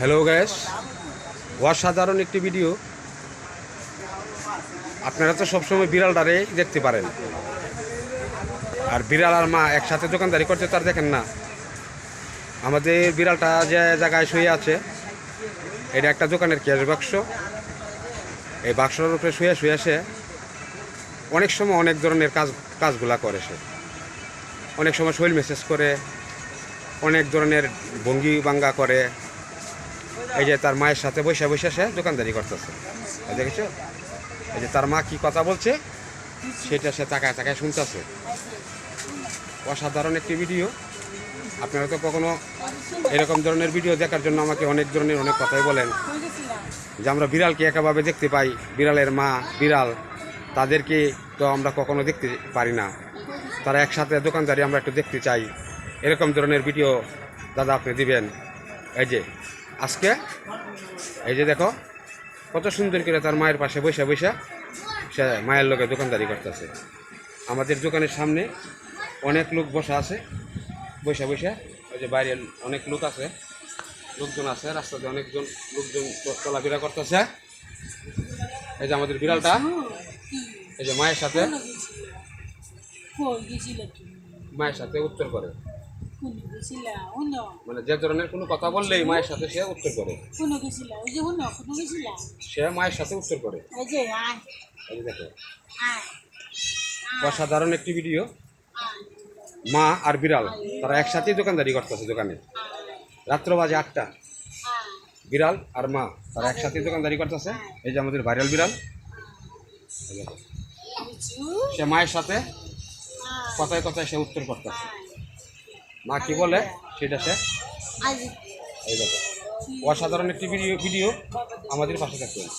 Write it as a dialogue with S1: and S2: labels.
S1: Hello gas, অসাধারণ একটি video. আপনারা তো সবসময় বিড়ালটারে দেখতে পারেন, আর বিড়াল আর মা একসাথে দোকানদারি করতে তার দেখেন না। আমাদের বিড়ালটা যে জায়গায় শুয়ে আছে, এটা একটা দোকানের ক্যাশ বাক্স। এই বাক্সটার উপরে শুয়ে শুয়ে সে অনেক সময় অনেক ধরনের কাজগুলা করে। সে অনেক সময় শৈল মেসেজ করে, অনেক ধরনের ভঙ্গি বাঙ্গা করে। এই যে তার মায়ের সাথে বসে বসে সে দোকানদারি করতেছে, দেখেছো? এই যে তার মা কি কথা বলছে সেটা সে তাকায় তাকায় শুনতেছে। অসাধারণ একটি ভিডিও। আপনারা তো কখনো এরকম ধরনের ভিডিও দেখার জন্য আমাকে অনেক ধরনের অনেক কথাই বলেন, যে আমরা বিড়ালকে একাভাবে দেখতে পাই, বিড়ালের মা বিড়াল, তাদেরকে তো আমরা কখনো দেখতে পারি না। তারা একসাথে দোকানদারি আমরা একটু দেখতে চাই। এরকম ধরনের ভিডিও দাদা আপনি দিবেন। এই যে আজকে এই যে দেখো কত সুন্দর করে তার মায়ের পাশে বসে বসে সে মায়ের লোকে দোকানদারি করতেছে। আমাদের দোকানের সামনে অনেক লোক বসা আছে, বসে বসে। ওই যে বাইরে অনেক লোক আছে, লোকজন আছে, রাস্তাতে অনেকজন লোকজন চলাফেরা করতেছে। এই যে আমাদের বিড়ালটা এই যে মায়ের সাথে উত্তর করে, মানে যে ধরনের কোনো কথা বললেই মায়ের সাথে সে উত্তর করে, সে মায়ের সাথে উত্তর করে। দেখো অসাধারণ একটি ভিডিও। মা আর বিড়াল তারা একসাথেই দোকানদারি করতেছে দোকানে। রাত্র বাজে 8টা, বিড়াল আর মা তারা একসাথেই দোকানদারি করতেছে। এই যে আমাদের ভাইরাল বিড়াল, সে মায়ের সাথে কথায় কথায় সে উত্তর করতেছে। মা কি বলে সেটা সে এই দেখো। অসাধারণ একটি ভিডিও। আমাদের পাশে থাকবেন।